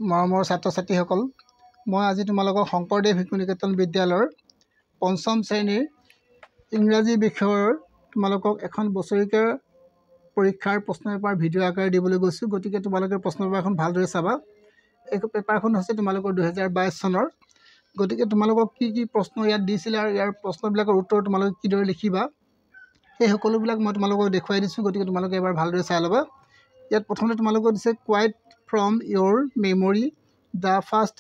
মৰমৰ ছাত্ৰ ছাত্ৰীসকল, মই আজি তোমালোকক শংকৰদেৱ শিশু নিকেতন বিদ্যালয়ৰ পঞ্চম শ্ৰেণীৰ ইংৰাজী বিষয়ৰ তোমালোকক এখন বছৰেকীয়া পৰীক্ষাৰ প্ৰশ্নপেপাৰ ভিডিঅ' আকাৰে দিবলৈ গৈছোঁ। গতিকে তোমালোকে প্ৰশ্নপেপাৰখন ভালদৰে চাবা। এই পেপাৰখন হৈছে তোমালোকৰ 2022 চনৰ। গতিকে তোমালোকক কি কি প্ৰশ্ন ইয়াত দিছিলে আৰু ইয়াৰ প্ৰশ্নবিলাকৰ উত্তৰ তোমালোকে কিদৰে লিখিবা সেই সকলোবিলাক মই তোমালোকক দেখুৱাই দিছোঁ। গতিকে তোমালোকে এবাৰ ভালদৰে চাই ল'বা। ইয়াত প্ৰথমতে তোমালোকক দিছে quiet from your memory the first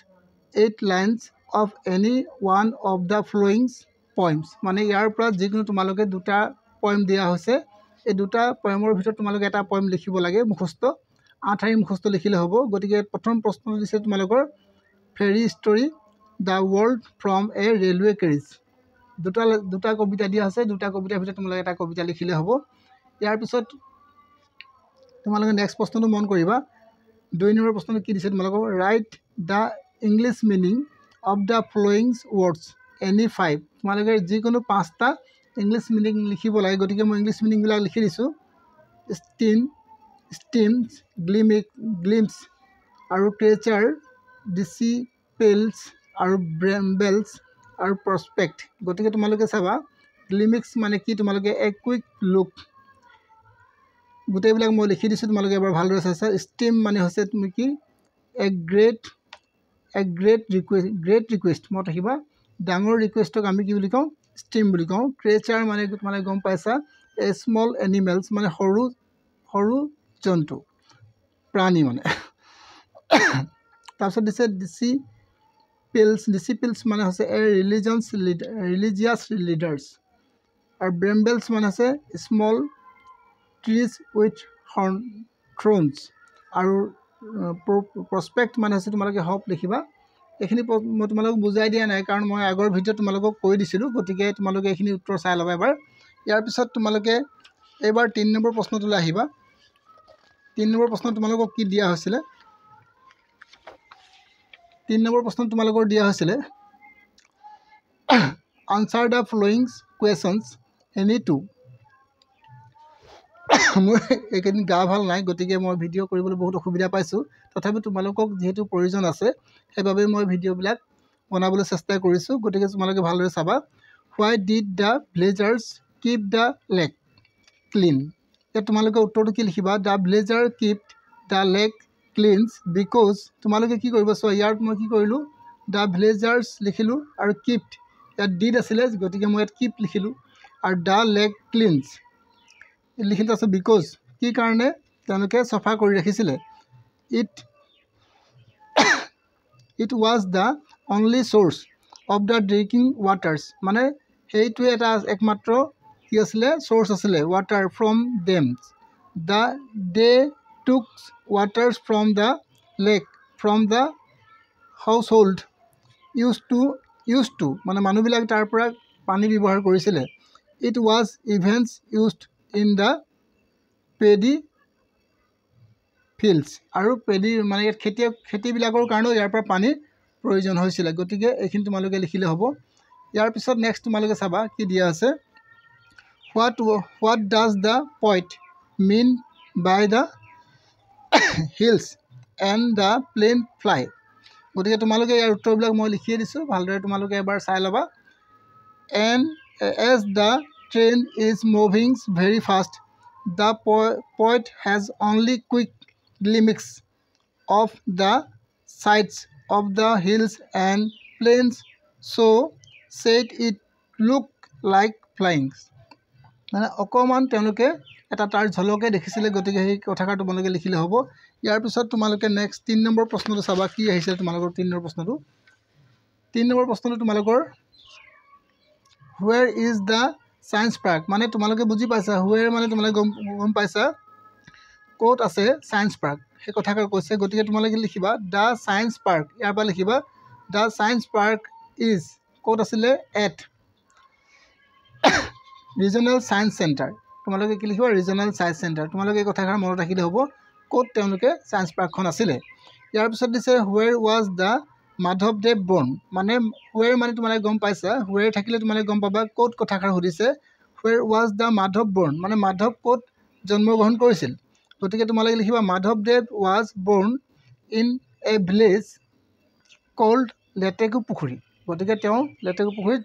8 lines of any one of the following poems। মানে ইয়াৰ পৰা যিকোনো তোমালোকে দুটা পয়েম দিয়া হৈছে। এই দুটা পয়েমৰ ভিতৰত তোমালোকে এটা পয়েম লিখিব লাগে। মুখস্থ 8 শাৰী মুখস্থ লিখিলে হ'ব। গতিকে প্ৰথম প্ৰশ্নটো দিছে তোমালোকৰ ferry story the world from A railway carries. দুটা কবিতা দিয়া আছে। দুটা কবিতাৰ ভিতৰত তোমালোকে এটা কবিতা লিখিলে হ'ব। ইয়াৰ পিছত তোমালোকে নেক্সট প্ৰশ্নটো মন কৰিবা। 2 নম্বৰ প্ৰশ্নটো কি দিছে তোমালোকক right the English meaning of the flowing words any 5। তোমালোকে যিকোনো 5টা ইংলিছ মিনিং লিখিব লাগে। গতিকে মই ইংলিছ মিনিংবিলাক লিখি দিছোঁ। ষ্টিমছ, গ্লিমছ আৰু ক্ৰেচাৰ, ডিচিপেলছ আৰু ব্ৰেম্বেলছ আৰু প্ৰস্পেক্ট। গতিকে তোমালোকে চাবা গ্লিমিক্স মানে কি তোমালোকে এ কুইক লুক। গোটেইবিলাক মই লিখি দিছোঁ। তোমালোকে এবাৰ ভালদৰে চাইছা। ষ্টিম মানে হৈছে তুমি কি এ গ্ৰেট ৰিকুৱেষ্ট। মনত ৰাখিবা ডাঙৰ ৰিকুৱেষ্টক আমি কি বুলি কওঁ ষ্টিম বুলি কওঁ। ক্ৰেচাৰ মানে তোমালোকে গম পাইছা এ স্মল এনিমেলছ মানে সৰু জন্তু প্ৰাণী মানে। তাৰপিছত দিছে ডিচিপেলছ মানে হৈছে এ ৰিলিজিয়াছ লিডাৰ্ছ। আৰু ব্ৰেম্বেলছ মানে হৈছে স্মল ট্ৰিজ উইথ থ্ৰ'নছ। আৰু প্ৰস্পেক্ট মানে হৈছে তোমালোকে হপ লিখিবা। এইখিনি মই তোমালোকক বুজাই দিয়া নাই কাৰণ মই আগৰ ভিডিঅ'ত তোমালোকক কৈ দিছিলোঁ। গতিকে তোমালোকে এইখিনি উত্তৰ চাই ল'বা এবাৰ। ইয়াৰ পিছত তোমালোকে এইবাৰ 3 নম্বৰ প্ৰশ্নটোলৈ আহিবা। 3 নম্বৰ প্ৰশ্ন তোমালোকক কি দিয়া হৈছিলে? 3 নম্বৰ প্ৰশ্ন তোমালোকৰ দিয়া হৈছিলে answer the flowing questions any 2। মোৰ এইকেইদিন গা ভাল নাই। গতিকে মই ভিডিঅ' কৰিবলৈ বহুত অসুবিধা পাইছোঁ। তথাপি তোমালোকক যিহেতু প্ৰয়োজন আছে সেইবাবে মই ভিডিঅ'বিলাক বনাবলৈ চেষ্টা কৰিছোঁ। গতিকে তোমালোকে ভালদৰে চাবা। Why did the villagers keep the lake clean. ইয়াত তোমালোকে উত্তৰটো কি লিখিবা the villager keep the lake cleans because. তোমালোকে কি কৰিব চোৱা ইয়াত মই কি কৰিলোঁ দ্য ভিলেজাৰ্ছ লিখিলোঁ আৰু কিপ্ট ইয়াত ডিড আছিলে। গতিকে মই ইয়াত কিপ লিখিলোঁ আৰু দ্য লেক ক্লিনছ লিখিলোঁ আছে বিকজ কি কাৰণে তেওঁলোকে চফা কৰি ৰাখিছিলে। It was the only source of the drinking Waters. মানে সেইটোৱে এটা একমাত্ৰ কি আছিলে চ'ৰ্চ আছিলে water from them. They took waters from the lake from the household use to মানে মানুহবিলাক তাৰ পৰা পানী ব্যৱহাৰ কৰিছিলে। It was evens used in the paddy fields. আৰু পেডি মানে ইয়াত খেতিবিলাকৰ কাৰণেও ইয়াৰ পৰা পানীৰ প্ৰয়োজন হৈছিলে। গতিকে এইখিনি তোমালোকে লিখিলে হ'ব। ইয়াৰ পিছত নেক্সট তোমালোকে চাবা কি দিয়া আছে what does the point mean by the hills and the plane fly. গতিকে তোমালোকে ইয়াৰ উত্তৰবিলাক মই লিখিয়ে দিছোঁ। ভালদৰে তোমালোকে এবাৰ চাই ল'বা। And as the train is moving very fast the poet has only quick glimpses of the sides of the hills and plains so' said it look like flyings. মানে অকণমান তেওঁলোকে এটা তাৰ ঝলকে দেখিছিলে। গতিকে সেই কথাষাৰ তোমালোকে লিখিলে হ'ব। ইয়াৰ পিছত তোমালোকে নেক্সট 3 নম্বৰ প্ৰশ্নটো চাবা কি আহিছিলে তোমালোকৰ 3 নম্বৰ প্ৰশ্নটো। 3 নম্বৰ প্ৰশ্নটো তোমালোকৰ where is the science park. মানে তোমালোকে বুজি পাইছা হুৱেৰ মানে তোমালোকে গম পাইছা ক'ত আছে ছায়েন্স পাৰ্ক সেই কথাষাৰ কৈছে। গতিকে তোমালোকে লিখিবা দ্য ছায়েন্স পাৰ্ক। ইয়াৰ পৰা লিখিবা দ্য ছায়েন্স পাৰ্ক ইজ ক'ত আছিলে এট ৰিজনেল ছায়েন্স চেণ্টাৰ। তোমালোকে কি লিখিবা ৰিজনেল ছায়েন্স চেণ্টাৰ। তোমালোকে এই কথাষাৰ মনত ৰাখিলে হ'ব ক'ত তেওঁলোকে ছায়েন্স পাৰ্কখন আছিলে। ইয়াৰ পিছত দিছে হুৱেৰ ৱাজ দ্য মাধৱদেৱ বৰ্ণ। মানে হুৱেৰ মানে তোমালোকে গম পাইছা হুৱেৰ থাকিলে তোমালোকে গম পাবা ক'ত কথাষাৰ সুধিছে। হুৱেৰ ৱাজ দ্য মাধৱ বৰ্ণ মানে মাধৱ ক'ত জন্মগ্ৰহণ কৰিছিল। গতিকে তোমালোকে লিখিবা মাধৱদেৱ ৱাজ বৰ্ণ ইন এ ভিলেজ কল্ড লেটেকু পুখুৰী গতিকে তেওঁ লেটেকু পুখুৰীত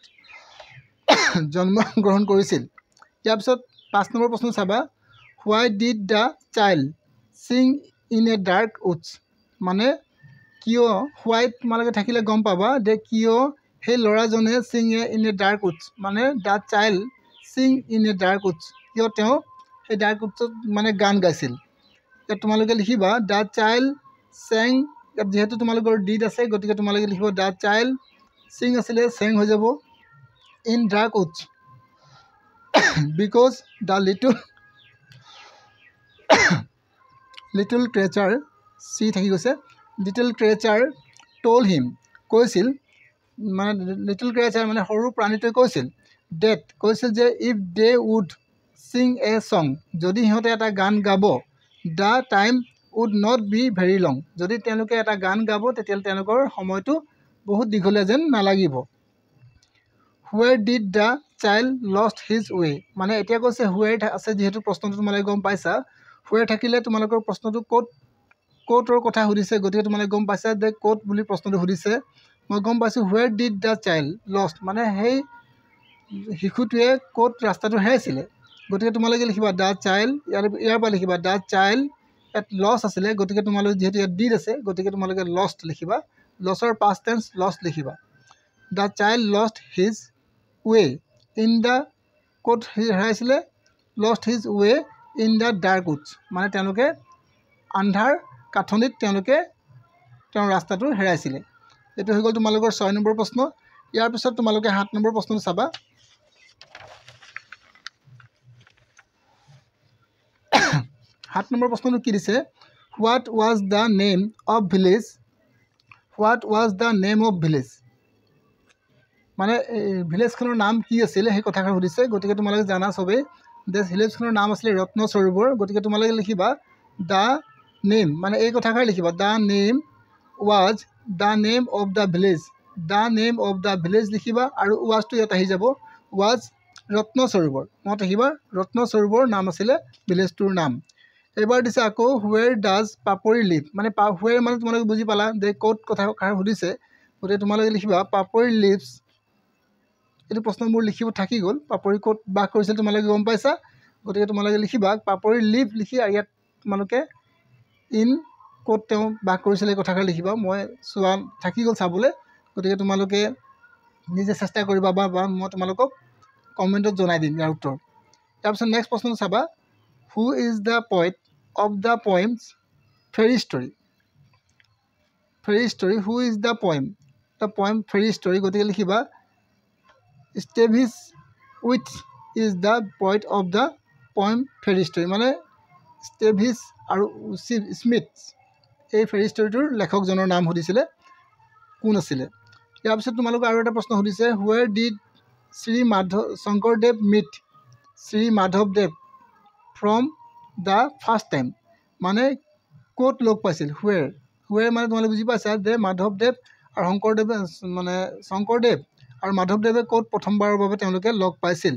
জন্মগ্ৰহণ কৰিছিল ইয়াৰ পিছত 5 নম্বৰ প্ৰশ্ন চাবা হোৱাই ডিড দ্য চাইল্ড চিং ইন এ ডাৰ্ক উডছ মানে কিয় হোৱাই তোমালোকে থাকিলে গম পাবা যে কিয় সেই ল'ৰাজনে চিং ইন এ ডাৰ্ক উডছ মানে দ্য চাইল্ড চিং ইন এ ডাৰ্ক উডছ কিয় তেওঁ সেই ডাৰ্ক উডছত মানে গান গাইছিল ইয়াত তোমালোকে লিখিবা দ্য চাইল্ড চেং ইয়াত যিহেতু তোমালোকৰ ডিড আছে গতিকে তোমালোকে লিখিব দ্য চাইল্ড চিং আছিলে চেং হৈ যাব in dark Woods because the little crusher C থাকি গৈছে লিটল ক্ৰেচাৰ টল হিম কৈছিল মানে লিটল ক্ৰেচাৰ মানে সৰু প্ৰাণীটোৱে কৈছিল ডেট কৈছিল যে ইফ দে উড চিং এ ছং যদি সিহঁতে এটা গান গাব the time would not be very long যদি তেওঁলোকে এটা গান গাব তেতিয়াহ'লে তেওঁলোকৰ সময়টো বহুত দীঘলীয়া যেন নালাগিব where did the child lost his way মানে এতিয়া কৈছে হুৱেৰ আছে যিহেতু প্ৰশ্নটো তোমালোকে গম পাইছা হুৱেৰ থাকিলে তোমালোকৰ প্ৰশ্নটো ক'তৰ কথা সুধিছে গতিকে তোমালোকে গম পাইছা যে ক'ত বুলি প্ৰশ্নটো সুধিছে মই গম পাইছোঁ where did the child lost মানে সেই শিশুটোৱে ক'ত ৰাস্তাটো হেৰাইছিলে গতিকে তোমালোকে লিখিবা দ্য চাইল্ড ইয়াৰ পৰা লিখিবা দ্য চাইল্ড ইয়াত লছ আছিলে গতিকে তোমালোকে যিহেতু ইয়াত ডিড আছে গতিকে তোমালোকে লষ্ট লিখিবা লছৰ পাষ্ট টেন্স লষ্ট লিখিবা the child lost his way in the ক'ত হেৰাইছিলে lost his way in the dark woods মানে তেওঁলোকে আন্ধাৰ কাঠনিত তেওঁলোকে তেওঁৰ ৰাস্তাটো হেৰাইছিলে এইটো হৈ গ'ল তোমালোকৰ 6 নম্বৰ প্ৰশ্ন ইয়াৰ পিছত তোমালোকে 7 নম্বৰ প্ৰশ্নটো চাবা 7 নম্বৰ প্ৰশ্নটো কি দিছে what was the name of village মানে ভিলেজখনৰ নাম কি আছিলে সেই কথাষাৰ সুধিছে গতিকে তোমালোকে জানা চবেই যে ভিলেজখনৰ নাম আছিলে ৰত্ন সৰোবৰ গতিকে তোমালোকে লিখিবা দ্য নেম মানে এই কথাষাৰ লিখিবা the name was the name of the village লিখিবা আৰু ৱাজটো ইয়াত আহি যাব ৱাজ ৰত্ন সৰোবৰ মনত ৰাখিবা ৰত্ন সৰোবৰ নাম আছিলে ভিলেজটোৰ নাম এইবাৰ দিছে আকৌ হুৱেৰ ডাজ পাপৰি লিভ মানে হুৱেৰ মানে তোমালোকে বুজি পালা যে ক'ত কথাষাৰ সুধিছে গতিকে তোমালোকে লিখিবা পাপৰি লিভছ এইটো প্ৰশ্ন মোৰ লিখিব থাকি গ'ল পাপৰি ক'ত বাস কৰিছিল তোমালোকে গম পাইছা গতিকে তোমালোকে লিখিবা পাপৰি লিভ লিখি আৰু ইয়াত তোমালোকে ইন ক'ত তেওঁ বাস কৰিছিল এই কথাষাৰ লিখিবা মই চোৱা থাকি গ'ল চাবলৈ গতিকে তোমালোকে নিজে চেষ্টা কৰিবা বা মই তোমালোকক কমেণ্টত জনাই দিম ইয়াৰ উত্তৰ তাৰপিছত নেক্সট প্ৰশ্নটো চাবা who is the point of the poems fairy story who is the poem fairy story গতিকে লিখিবা Stevie's with is the point of the poem fairy story মানে ষ্টেভিছ আৰু স্মিথ এই ফেৰী ষ্টৰীটোৰ লেখকজনৰ নাম সুধিছিলে কোন আছিলে ইয়াৰ পিছত তোমালোকে আৰু এটা প্ৰশ্ন সুধিছে where did Sankardev meet Shri মাধৱদেৱ ফ্ৰম দ্য ফাৰ্ষ্ট টাইম মানে ক'ত লগ পাইছিল হুৱেৰ মানে তোমালোকে বুজি পাইছা যে মাধৱদেৱ আৰু শংকৰদেৱ আৰু মাধৱদেৱে ক'ত প্ৰথমবাৰৰ বাবে তেওঁলোকে লগ পাইছিল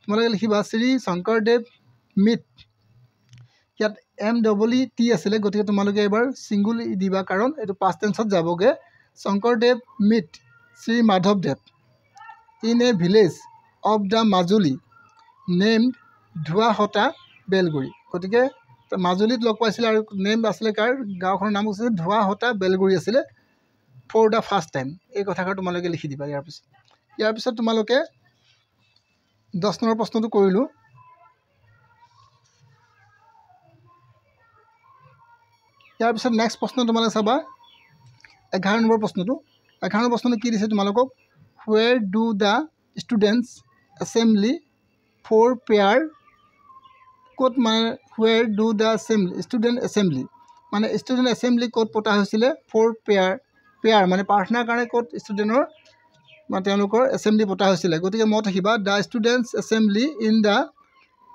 তোমালোকে লিখিবা শ্ৰী শংকৰদেৱ মিট ইয়াত MET আছিলে গতিকে তোমালোকে এবাৰ ছিংগুল দিবা কাৰণ এইটো পাষ্ট টেন্সত যাবগৈ শংকৰদেৱ মিট শ্ৰী মাধৱদেৱ in a village of the Majuli named ধোৱাহতা Belguri গতিকে মাজুলীত লগ পাইছিলে আৰু নেম আছিলে কাৰ গাঁওখনৰ নাম আছিলে ধোৱাহতা বেলগুৰি আছিলে ফৰ দ্য ফাৰ্ষ্ট টাইম এই কথাষাৰ তোমালোকে লিখি দিবা ইয়াৰ পিছত তোমালোকে 10 নম্বৰ প্ৰশ্নটো কৰিলোঁ ইয়াৰ পিছত নেক্সট প্ৰশ্ন তোমালোকে চাবা 11 নম্বৰ প্ৰশ্নটো 11 নম্বৰ প্ৰশ্নটো কি দিছে তোমালোকক where do the students assembly for prayer ক'ত মানে where do the student assembly মানে ষ্টুডেণ্ট এছেম্বলি ক'ত পতা হৈছিলে ফৰ প্ৰেয়াৰ মানে প্ৰাৰ্থনাৰ কাৰণে ক'ত ষ্টুডেণ্টৰ মানে তেওঁলোকৰ এছেম্বলি পতা হৈছিলে গতিকে মনত ৰাখিবা the students assembly in the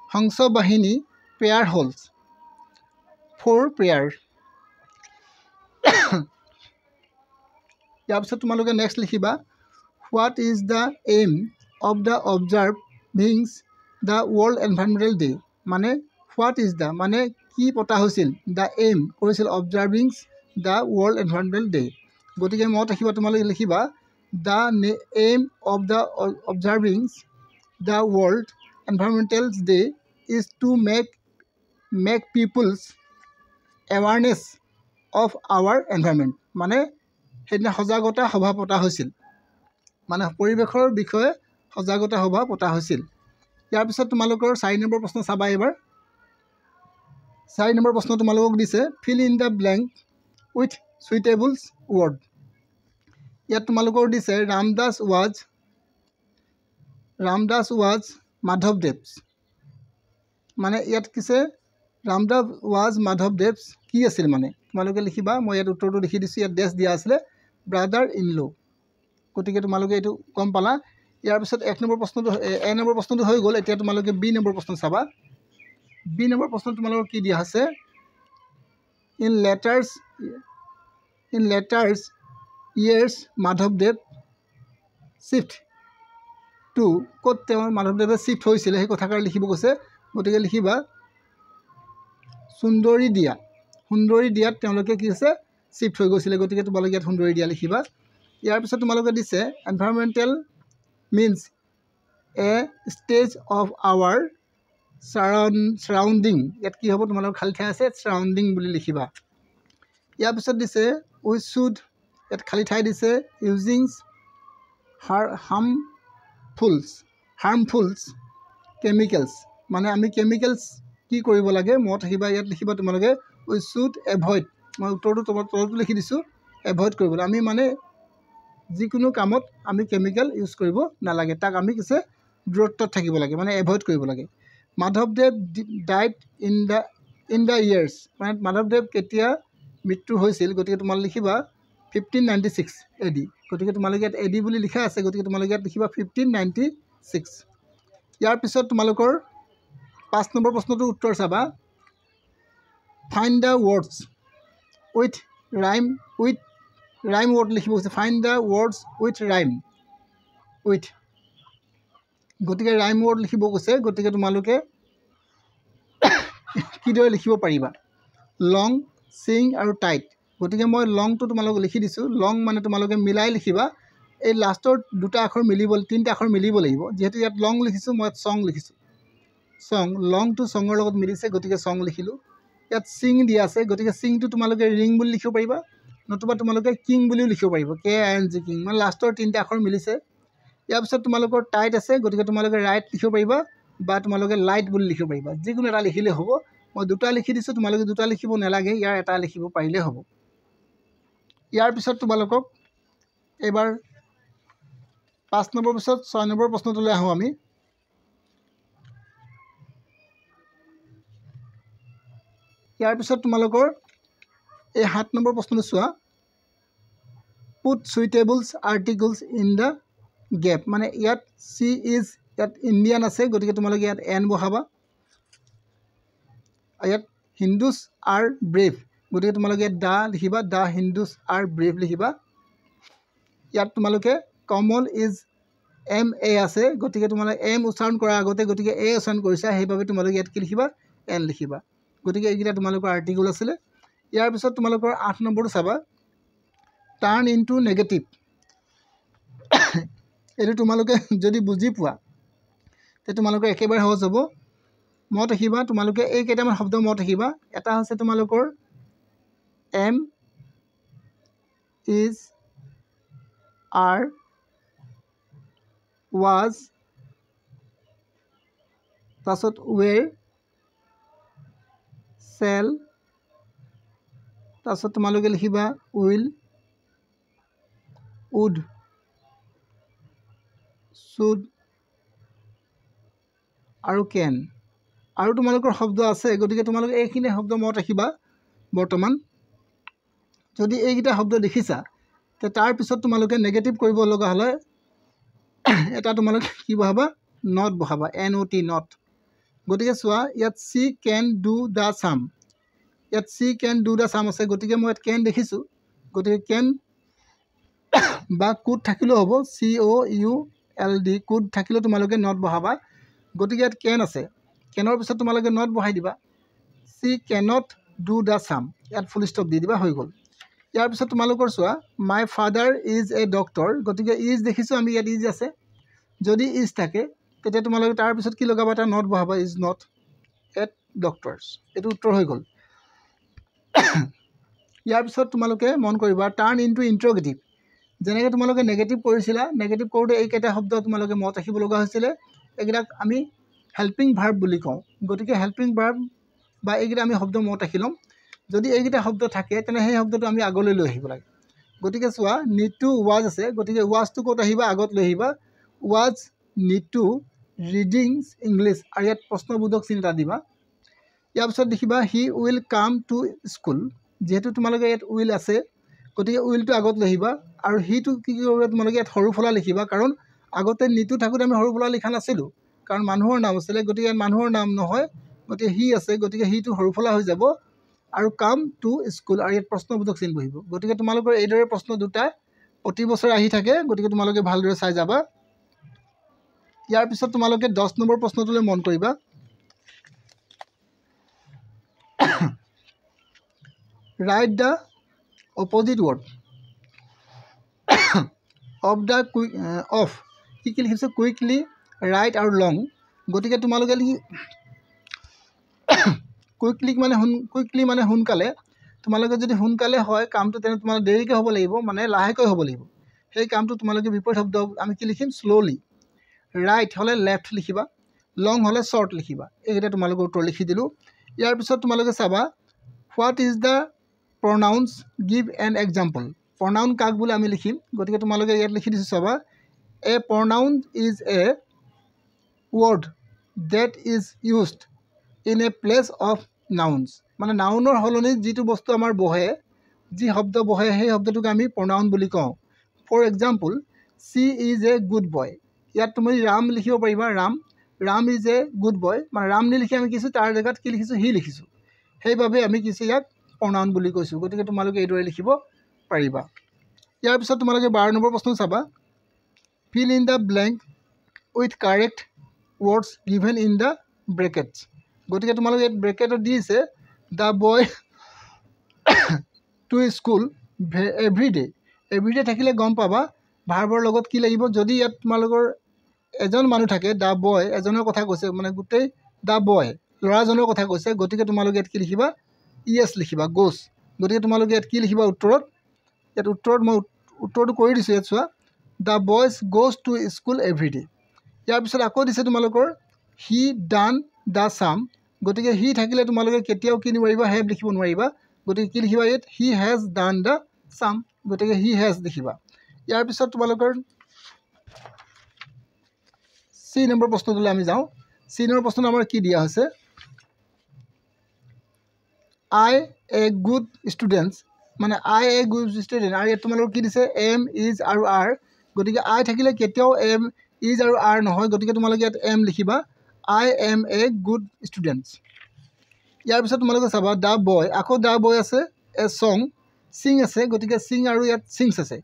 Hansa Bahini prayer halls for prayer ইয়াৰ পিছত তোমালোকে নেক্সট লিখিবা what is the aim of the observings the world environmental day মানে হোৱাট ইজ দ্য মানে কি পতা হৈছিল দ্য এইম কৰিছিল observings the world environment day. গতিকে মনত ৰাখিবা, তোমালোকে লিখিবা the aim of the observing the world environmental day is to make peoples awareness of our environment. মানে সেইদিনা সজাগতা সভা পতা হৈছিল, মানে পৰিৱেশৰ বিষয়ে সজাগতা সভা পতা হৈছিল। ইয়াৰ পিছত তোমালোকৰ 4 নম্বৰ প্ৰশ্ন চাবা। এইবাৰ 4 নম্বৰ প্ৰশ্ন তোমালোকক দিছে fill in the blank with suitables word. ইয়াত তোমালোকৰ দিছে ৰামদাস ৱাজ মাধৱদেৱ। মানে ইয়াত কিছে ৰামদাস ৱাজ মাধৱদেৱ কি আছিল, মানে তোমালোকে লিখিবা। মই ইয়াত উত্তৰটো লিখি দিছোঁ, ইয়াত ডেছ দিয়া আছিলে ব্ৰাদাৰ ইন ল। গতিকে তোমালোকে এইটো গম পালা। ইয়াৰ পিছত 1 নম্বৰ প্ৰশ্নটো A নম্বৰ প্ৰশ্নটো হৈ গ'ল। এতিয়া তোমালোকে B নম্বৰ প্ৰশ্ন চাবা। B নম্বৰ প্ৰশ্ন তোমালোকৰ কি দিয়া আছে, ইন লেটাৰ্ছ ইয়েৰ্ছ মাধৱদেৱ শ্বিফ্ট টু, ক'ত মাধৱদেৱে শ্বিফ্ট হৈছিলে সেই কথাষাৰ লিখিব কৈছে। গতিকে লিখিবা সুন্দৰী দিয়াত তেওঁলোকে কি হৈছে শ্বিফ্ট হৈ গৈছিলে। গতিকে তোমালোকে ইয়াত সুন্দৰী দিয়া লিখিবা। ইয়াৰ পিছত তোমালোকে দিছে environmental means a stage of our surrounding. ইয়াত কি হ'ব, তোমালোকৰ খালী ঠাই আছে, ছাৰাউণ্ডিং বুলি লিখিবা। ইয়াৰ পিছত দিছে উই শুড, ইয়াত খালী ঠাই দিছে ইউজিংছ হাৰ্মফুলছ কেমিকেলছ। মানে আমি কেমিকেলছ কি কৰিব লাগে মনত ৰাখিবা। ইয়াত লিখিবা তোমালোকে উই শুড এভইড। মই উত্তৰটো তলতো লিখি দিছোঁ, এভইড কৰিবলৈ। আমি মানে যিকোনো কামত আমি কেমিকেল ইউজ কৰিব নালাগে, তাক আমি কিছু দূৰত্বত থাকিব লাগে, মানে এভইড কৰিব লাগে। মাধৱদেৱ ডাইড ইন দ্য ইয়েৰ্ছ, মানে মাধৱদেৱ কেতিয়া মৃত্যু হৈছিল। গতিকে তোমালোকে লিখিবা 1596 AD। গতিকে তোমালোকে ইয়াত AD বুলি লিখা আছে, গতিকে তোমালোকে ইয়াত লিখিবা 1596। ইয়াৰ পিছত তোমালোকৰ 5 নম্বৰ প্ৰশ্নটোৰ উত্তৰ চাবা। Find the words with rhyme word লিখিব কৈছে। Find the words with rhyme with, গতিকে ৰাইম ৱৰ্ড লিখিব কৈছে। গতিকে তোমালোকে কিদৰে লিখিব পাৰিবা, লং, চিং আৰু টাইট। গতিকে মই লংটো তোমালোকক লিখি দিছোঁ। লং মানে তোমালোকে মিলাই লিখিবা, এই লাষ্টৰ 2টা আখৰ মিলিব, 3টা আখৰ মিলিব লাগিব। যিহেতু ইয়াত লং লিখিছোঁ, মই ইয়াত চং লিখিছোঁ। চং, লংটো চঙৰ লগত মিলিছে, গতিকে চং লিখিলোঁ। ইয়াত চিং দিয়া আছে, গতিকে চিংটো তোমালোকে ৰিং বুলি লিখিব পাৰিবা, নতুবা তোমালোকে কিং বুলিও লিখিব পাৰিব, KING কিং, মানে লাষ্টৰ 3টা আখৰ মিলিছে। ইয়াৰ পিছত তোমালোকৰ টাইট আছে, গতিকে তোমালোকে ৰাইট লিখিব পাৰিবা বা তোমালোকে লাইট বুলি লিখিব পাৰিবা, যিকোনো এটা লিখিলে হ'ব। মই 2টা লিখি দিছোঁ, তোমালোকে 2টা লিখিব নালাগে, ইয়াৰ এটা লিখিব পাৰিলে হ'ব। ইয়াৰ পিছত তোমালোকক এইবাৰ 5 নম্বৰ পিছত 6 নম্বৰ প্ৰশ্নটোলৈ আহোঁ আমি। ইয়াৰ পিছত তোমালোকৰ এই 7 নম্বৰ প্ৰশ্নটো চোৱা। Put suitables articles in the gap, মানে ইয়াত চি ইজ, ইয়াত ইণ্ডিয়ান আছে, গতিকে তোমালোকে ইয়াত এন বহাবা। ইয়াত হিন্দুজ আৰ ব্ৰেভ, গতিকে তোমালোকে ইয়াত দা লিখিবা, দা হিন্দুজ আৰ ব্ৰেভ লিখিবা। ইয়াত তোমালোকে কমল ইজ MA আছে, গতিকে তোমালোকে এম উচ্চাৰণ কৰাৰ আগতে গতিকে এ উচ্চাৰণ কৰিছা, সেইবাবে তোমালোকে ইয়াত কি লিখিবা, এন লিখিবা। গতিকে এইকেইটা তোমালোকৰ আৰ্টিকল আছিলে। ইয়াৰ পিছত তোমালোকৰ 8 নম্বৰটো চাবা। টাৰ্ণ ইনটু নেগেটিভ। এইটো তোমালোকে যদি বুজি পোৱা তে তোমালোকৰ একেবাৰে সহজ হ'ব। মনত ৰাখিবা, তোমালোকে এই কেইটামান শব্দ মনত ৰাখিবা। এটা হৈছে তোমালোকৰ এম, ইজ, আৰ, ৱাজ, তাৰপিছত ৱেৰ, চেল, তাৰপিছত তোমালোকে লিখিবা উইল, উড, শুড আৰু কেন। আৰু তোমালোকৰ শব্দ আছে, গতিকে তোমালোকে এইখিনি শব্দ মনত ৰাখিবা। বৰ্তমান যদি এইকেইটা শব্দ দেখিছা তে তাৰপিছত তোমালোকে নেগেটিভ কৰিব লগা হ'লে এটা তোমালোকে কি বহাবা, নট বহাবা, NOT, নট। গতিকে চোৱা, ইয়াত চি কেন ডু দ্য চাম, ইয়াত চি কেন ডু দ্য চাম আছে, গতিকে মই ইয়াত কেন দেখিছোঁ, গতিকে কেন বা কুড থাকিলেও হ'ব, COULD, কুড থাকিলেও তোমালোকে নট বহাবা। গতিকে ইয়াত কেন আছে, কেনৰ পিছত তোমালোকে নট বহাই দিবা। চি কেনট ডু দ্য চাম, ইয়াত ফুল ষ্টপ দি দিবা, হৈ গ'ল। ইয়াৰ পিছত তোমালোকৰ চোৱা my father is a doctor গতিকে ইজ দেখিছোঁ আমি ইয়াত ইজ আছে যদি ইজ থাকে তেতিয়া তোমালোকে তাৰপিছত কি লগাবা এটা নট বহাবা ইজ নট এট ডক্টৰ্ছ এইটো উত্তৰ হৈ গ'ল ইয়াৰ পিছত তোমালোকে মন কৰিবা টাৰ্ণ ইনটু ইণ্ট্ৰগেটিভ যেনেকৈ তোমালোকে নেগেটিভ কৰিছিলা নেগেটিভ কৰোঁতে এইকেইটা শব্দ তোমালোকে মনত ৰাখিব লগা হৈছিলে এইকেইটাক আমি হেল্পিং ভাৰ্ব বুলি কওঁ গতিকে হেল্পিং ভাৰ্ব বা এইকেইটা আমি শব্দ মনত ৰাখি ল'ম যদি এইকেইটা শব্দ থাকে তেনে সেই শব্দটো আমি আগলৈ লৈ আহিব লাগে গতিকে চোৱা নিড টু ৱাজ আছে গতিকে ৱাজটো ক'ত আহিবা আগত লৈ আহিবা was need to reading English আৰু ইয়াত প্ৰশ্নবোধক চিন এটা দিবা ইয়াৰ পিছত দেখিবা he will come to school যিহেতু তোমালোকে ইয়াত উইল আছে গতিকে উইলটো আগত লৈ আহিবা আৰু হিটো কি কৰিবা তোমালোকে ইয়াত সৰু ফলা লিখিবা কাৰণ আগতে নিটো থাকোঁতে আমি সৰু ফলা লিখা নাছিলোঁ কাৰণ মানুহৰ নাম আছিলে গতিকে ইয়াত মানুহৰ নাম নহয় গতিকে হি আছে গতিকে হিটো সৰু ফলা হৈ যাব আৰু কাম টু স্কুল আৰু ইয়াত প্ৰশ্নবোধক চিন বহিব গতিকে তোমালোকৰ এইদৰে প্ৰশ্ন দুটা প্ৰতি বছৰে আহি থাকে গতিকে তোমালোকে ভালদৰে চাই যাবা ইয়াৰ পিছত তোমালোকে 10 নম্বৰ প্ৰশ্নটোলৈ মন কৰিবা right the opposite word of the of কি কি লিখিছে কুইকলি ৰাইট আৰু লং গতিকে তোমালোকে কুইকলি মানে সোনকালে তোমালোকে যদি সোনকালে হয় কামটো তেনে তোমালোকে দেৰিকৈ হ'ব লাগিব মানে লাহেকৈ হ'ব লাগিব সেই কামটো তোমালোকে বিপৰীত শব্দ আমি কি লিখিম শ্ল'লি ৰাইট হ'লে লেফ্ট লিখিবা লং হ'লে শ্বৰ্ট লিখিবা এইকেইটা তোমালোকৰ উত্তৰ লিখি দিলোঁ ইয়াৰ পিছত তোমালোকে চাবা what is the pronouns give an example pronoun কাক বুলি আমি লিখিম গতিকে তোমালোকে ইয়াত লিখি দিছোঁ চাবা a pronoun is a word that is used in a place of nouns মানে নাউনৰ সলনি যিটো বস্তু আমাৰ বহে যি শব্দ বহে সেই শব্দটোক আমি প্ৰনাউন বুলি কওঁ for example she is a good boy ইয়াত তুমি ৰাম লিখিব পাৰিবা Ram is a good boy মানে ৰাম নিলিখি আমি কিছু তাৰ জেগাত কি লিখিছোঁ হি লিখিছোঁ সেইবাবে আমি কিছু ইয়াক প্ৰনাউন বুলি কৈছোঁ গতিকে তোমালোকে এইদৰে লিখিব পাৰিবা ইয়াৰ পিছত তোমালোকে 12 নম্বৰ প্ৰশ্ন চাবা feel in the blank with correct words given in the brackets গতিকে তোমালোকে ইয়াত ব্ৰেকেটত দিছে the boy two school everyday থাকিলে গম পাবা ভাৰ্বৰ লগত কি লাগিব যদি ইয়াত তোমালোকৰ এজন মানুহ থাকে দ্য বয় এজনৰ কথা কৈছে মানে গোটেই দ্য বয় ল'ৰাজনৰ কথা কৈছে গতিকে তোমালোকে ইয়াত কি লিখিবা ইয়েছ লিখিবা গোছ গতিকে তোমালোকে ইয়াত কি লিখিবা উত্তৰত মই উত্তৰটো কৰি দিছোঁ ইয়াত চোৱা the boys goes to school everyday ইয়াৰ পিছত আকৌ দিছে তোমালোকৰ হি ডান দ্য চাম গতিকে হি থাকিলে তোমালোকে কেতিয়াও কি নোৱাৰিবা হেভ লিখিব নোৱাৰিবা গতিকে কি লিখিবা ইয়াত হি হেজ ডান দ্য চাম গতিকে হি হেজ লিখিবা ইয়াৰ পিছত তোমালোকৰ চি নম্বৰ প্ৰশ্নটোলৈ আমি যাওঁ চি নম্বৰ প্ৰশ্নটো আমাৰ কি দিয়া হৈছে আই এ গুড ষ্টুডেণ্টছ মানে আই এ গুড ষ্টুডেণ্ট আৰু ইয়াত তোমালোকৰ কি দিছে এম ইজ আৰু আৰ গতিকে আই থাকিলে কেতিয়াও এম ইজ আৰু আৰ নহয় গতিকে তোমালোকে ইয়াত এম লিখিবা I am a good students ইয়াৰ পিছত তোমালোকে চাবা দ্য বয় আকৌ দ্য বয় আছে এ ছং ছিং আছে গতিকে ছিং আৰু ইয়াত ছিংছ আছে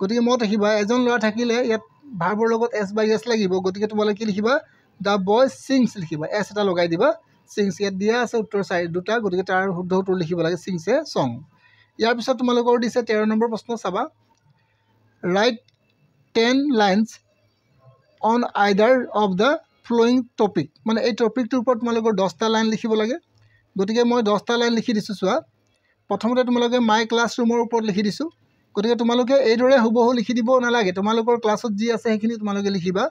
গতিকে মনত ৰাখিবা এজন ল'ৰা থাকিলে ইয়াত ভাৰ্বৰ লগত এছ বাই এছ লাগিব গতিকে তোমালোকে কি লিখিবা দ্য বয় ছিংছ লিখিবা এছ এটা লগাই দিবা ছিংছ ইয়াত দিয়া আছে উত্তৰ দুটা গতিকে তাৰ শুদ্ধ উত্তৰ লিখিব লাগে ছিংছে ছং ইয়াৰ পিছত তোমালোকৰ দিছে 13 নম্বৰ প্ৰশ্ন চাবা write 10 lines on either of the following topic মানে এই টপিকটোৰ ওপৰত তোমালোকৰ 10টা লাইন লিখিব লাগে গতিকে মই 10টা লাইন লিখি দিছোঁ চোৱা প্ৰথমতে তোমালোকে মাই ক্লাছৰুমৰ ওপৰত লিখি দিছোঁ গতিকে তোমালোকে এইদৰে হুবহু লিখি দিব নালাগে তোমালোকৰ ক্লাছত যি আছে সেইখিনি তোমালোকে লিখিবা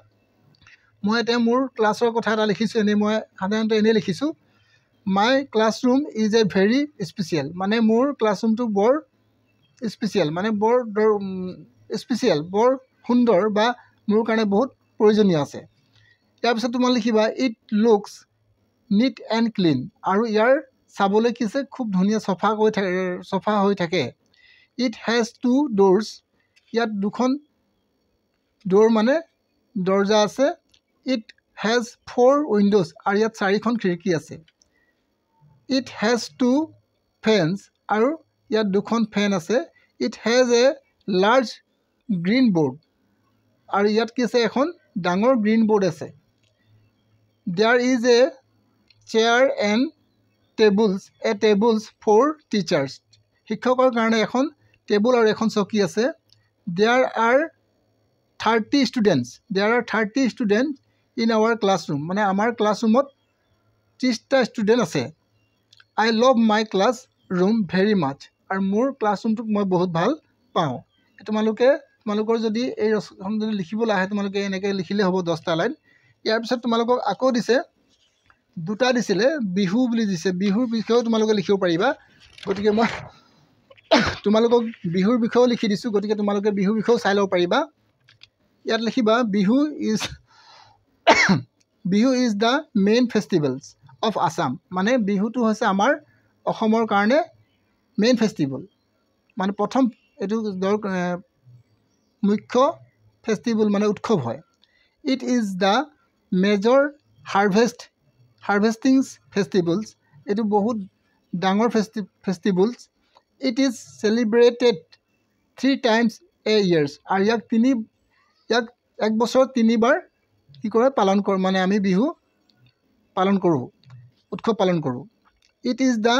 মই এতিয়া মোৰ ক্লাছৰ কথা এটা লিখিছোঁ এনেই মই সাধাৰণতে এনেই লিখিছোঁ my classroom is a very special মানে মোৰ ক্লাছৰুমটো বৰ স্পেচিয়েল মানে বৰ বৰ সুন্দৰ বা মোৰ কাৰণে বহুত প্ৰয়োজনীয় আছে ইয়াৰ পিছত তোমালোকে লিখিবা it looks neat and clean আৰু ইয়াৰ চাবলৈ কি আছে খুব ধুনীয়া চফা হৈ থাকে ইট হেজ 2 ড'ৰ্ছ ইয়াত 2খন ড'ৰ মানে দৰ্জা আছে ইট হেজ 4 উইণ্ড'জ আৰু ইয়াত 4খন খিৰিকী আছে ইট হেজ 2 ফেনছ আৰু ইয়াত 2খন ফেন আছে it has a large green board আৰু ইয়াত কি আছে এখন ডাঙৰ গ্ৰীণ বৰ্ড আছে there is a chair and tables for teachers শিক্ষকৰ কাৰণে এখন টেবুল আৰু এখন চকী আছে। There are 30 students. There are 30 students in our classroom. মানে আমাৰ ক্লাছৰুমত 30টা ষ্টুডেণ্ট আছে। I love my classroom very much. আৰু মোৰ ক্লাছৰুমটোক মই বহুত ভাল পাওঁ। তোমালোকৰ যদি এই ৰচনাখন যদি লিখিবলৈ আহে তোমালোকে এনেকৈ লিখিলে হ'ব 10টা লাইন। ইয়াৰ পিছত তোমালোকক আকৌ দিছে দুটা দিছিলে বিহু বুলি দিছে। বিহুৰ বিষয়েও তোমালোকে লিখিব পাৰিবা। গতিকে মই তোমালোকক বিহুৰ বিষয়েও লিখি দিছোঁ। গতিকে তোমালোকে বিহুৰ বিষয়েও চাই ল'ব পাৰিবা। ইয়াত লিখিবা Bihu is the main festivals of Assam. মানে বিহুটো হৈছে আমাৰ অসমৰ কাৰণে মেইন ফেষ্টিভেল, মানে প্ৰথম এইটো মুখ্য ফেষ্টিভেল মানে উৎসৱ হয়। It is the major harvestings festivals. এইটো বহুত ডাঙৰ festivals. It is celebrated 3 times a year। আৰু ইয়াক এক বছৰত 3বাৰ কি কৰে পালন কৰোঁ, মানে আমি বিহু পালন কৰোঁ, উৎসৱ পালন কৰোঁ। It is the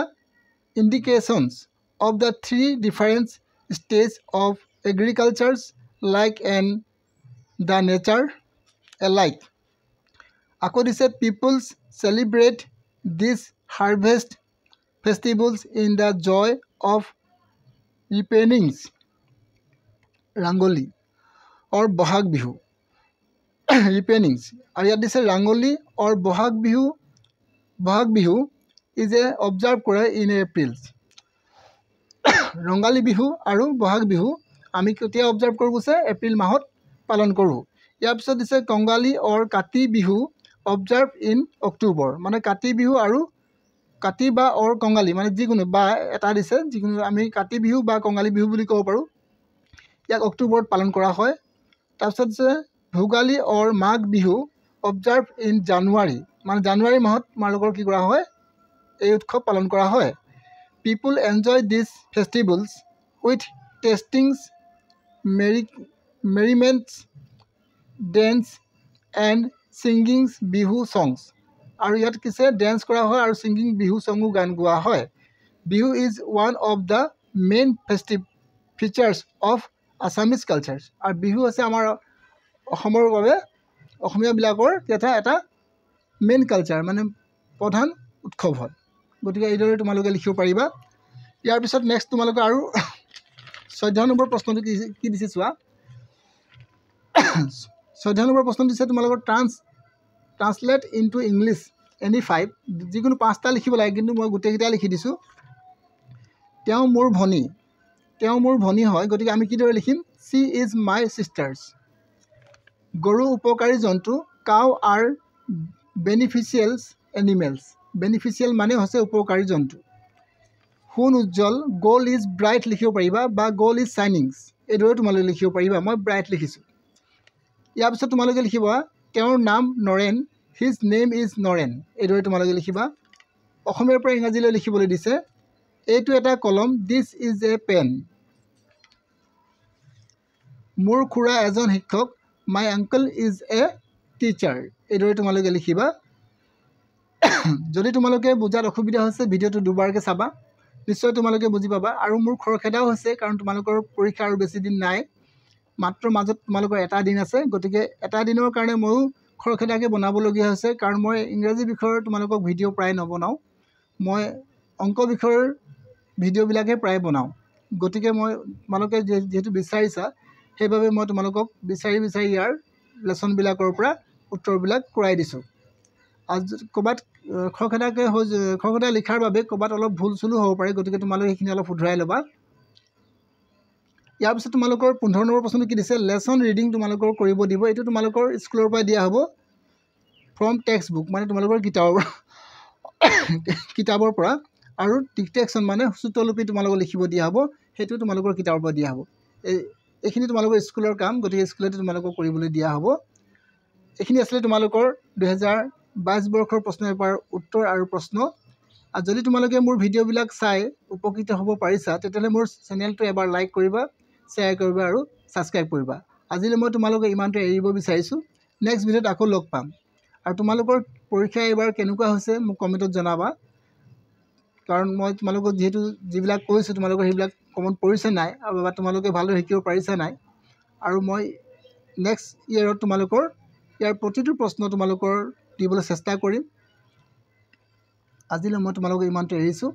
indications of the 3 different stages of agriculture like and the nature alike। আকৌ দিছে peoples celebrate this harvest festivals in the joy of ripenings Rongali or Bohag Bihu ripenings. আৰু ইয়াত দিছে Rongali or Bohag Bihu is observe কৰে ইন এপ্ৰিল। ৰঙালী বিহু আৰু বহাগ বিহু আমি কেতিয়া observe কৰোঁ কৈছে এপ্ৰিল মাহত পালন কৰোঁ। ইয়াৰ পিছত দিছে কঙালী অৰ কাতি বিহু অবজাৰ্ভ ইন অক্টোবৰ। মানে কাতি বিহু আৰু কাতি বা অৰ কঙালী মানে যিকোনো বা এটা দিছে, যিকোনো আমি কাতি বিহু বা কঙালী বিহু বুলি ক'ব পাৰোঁ। ইয়াক অক্টোবৰত পালন কৰা হয়। তাৰপিছত দিছে ভোগালী অৰ মাঘ বিহু অবজাৰ্ভ ইন জানুৱাৰী। মানে জানুৱাৰী মাহত তোমালোকৰ কি কৰা হয় এই উৎসৱ পালন কৰা হয়। People enjoy this festivals with tastings merriments dance and singings Bihu songs. আৰু ইয়াত কিছে ডেন্স কৰা হয় আৰু ছিংগিং বিহু ছঙো গান গোৱা হয়। Bihu is one of the main features of Assamese cultures. আৰু বিহু হৈছে আমাৰ অসমৰ বাবে অসমীয়াবিলাকৰ এটা মেইন কালচাৰ, মানে প্ৰধান উৎসৱ হয়। গতিকে এইদৰে তোমালোকে লিখিব পাৰিবা। ইয়াৰ পিছত নেক্সট তোমালোকে আৰু 14 নম্বৰ প্ৰশ্নটো কি দিছে চোৱা। 14 নম্বৰ প্ৰশ্ন দিছে তোমালোকৰ ট্ৰান্সলেট ইনটু ইংলিছ এনি 5। যিকোনো 5টা লিখিব লাগে, কিন্তু মই গোটেইকেইটা লিখি দিছোঁ। তেওঁ মোৰ ভনী হয়, গতিকে আমি কিদৰে লিখিম চি ইজ মাই ছিষ্টাৰ্ছ। গৰু উপকাৰী জন্তু, কাউ আৰ বেনিফিচিয়েলছ এনিমেলছ। বেনিফিচিয়েল মানে হৈছে উপকাৰী জন্তু। সোণ উজ্জ্বল, গ'ল ইজ ব্ৰাইট লিখিব পাৰিবা বা গ'ল ইজ শ্বাইনিংছ, এইদৰে তোমালোকে লিখিব পাৰিবা। মই ব্ৰাইট লিখিছোঁ। ইয়াৰ পিছত তোমালোকে লিখিবা তেওঁৰ নাম Naren, his name is Naren, এইদৰে তোমালোকে লিখিবা। অসমীয়াৰ পৰা ইংৰাজীলৈ লিখিবলৈ দিছে। এইটো এটা কলম, দিছ ইজ এ পেন। মোৰ খুৰা এজন শিক্ষক, মাই আংকল ইজ এ টিচাৰ, এইদৰে তোমালোকে লিখিবা। যদি তোমালোকে বুজাত অসুবিধা হৈছে ভিডিঅ'টো দুবাৰকৈ চাবা, নিশ্চয় তোমালোকে বুজি পাবা। আৰু মোৰ খৰখেদাও হৈছে, কাৰণ তোমালোকৰ পৰীক্ষা আৰু বেছি দিন নাই, মাত্ৰ মাজত তোমালোকৰ এটা দিন আছে। গতিকে এটা দিনৰ কাৰণে ময়ো খৰখেদাকৈ বনাবলগীয়া হৈছে, কাৰণ মই ইংৰাজী বিষয়ৰ তোমালোকক ভিডিঅ' প্ৰায় নবনাওঁ, মই অংক বিষয়ৰ ভিডিঅ'বিলাকে প্ৰায় বনাওঁ। গতিকে মই তোমালোকে যিহেতু বিচাৰিছা, সেইবাবে মই তোমালোকক বিচাৰি ইয়াৰ লেচনবিলাকৰ পৰা উত্তৰবিলাক কৰাই দিছোঁ। আৰু ক'ৰবাত খৰখেদা লিখাৰ বাবে ক'ৰবাত অলপ ভুল চুলো হ'ব পাৰে, গতিকে তোমালোকে সেইখিনি অলপ শুধৰাই ল'বা। ইয়াৰ পিছত তোমালোকৰ 15 নম্বৰ প্ৰশ্নটো কি দিছে, লেচন ৰিডিং তোমালোকৰ কৰিব দিব। এইটো তোমালোকৰ স্কুলৰ পৰা দিয়া হ'ব ফ্ৰম টেক্সট বুক, মানে তোমালোকৰ কিতাপৰ পৰা। আৰু ডিক্টেশ্যন মানে চুটলিপি তোমালোকক লিখিব দিয়া হ'ব, সেইটো তোমালোকৰ কিতাপৰ পৰা দিয়া হ'ব। এইখিনি তোমালোকৰ স্কুলৰ কাম, গতিকে স্কুলতে তোমালোকক কৰিবলৈ দিয়া হ'ব। এইখিনি আছিলে তোমালোকৰ 2022 বৰ্ষৰ প্ৰশ্ন পেপাৰৰ উত্তৰ আৰু প্ৰশ্ন। আৰু যদি তোমালোকে মোৰ ভিডিঅ'বিলাক চাই উপকৃত হ'ব পাৰিছা, তেতিয়াহ'লে মোৰ চেনেলটো এবাৰ লাইক কৰিবা, শ্বেয়াৰ কৰিবা আৰু ছাবস্ক্ৰাইব কৰিবা। আজিলৈ মই তোমালোকে ইমানটো এৰিব বিচাৰিছোঁ। নেক্সট ভিডিঅ'ত আকৌ লগ পাম। আৰু তোমালোকৰ পৰীক্ষা এইবাৰ কেনেকুৱা হৈছে মোক কমেণ্টত জনাবা। কাৰণ মই তোমালোকক যিহেতু যিবিলাক কৈছোঁ তোমালোকৰ সেইবিলাক কমন পৰিছে নাই বা তোমালোকে ভালদৰে শিকিব পাৰিছা নাই। আৰু মই নেক্সট ইয়েৰত তোমালোকৰ ইয়াৰ প্ৰতিটো প্ৰশ্ন তোমালোকৰ দিবলৈ চেষ্টা কৰিম। আজিলৈ মই তোমালোকক ইমানটো এৰিছোঁ।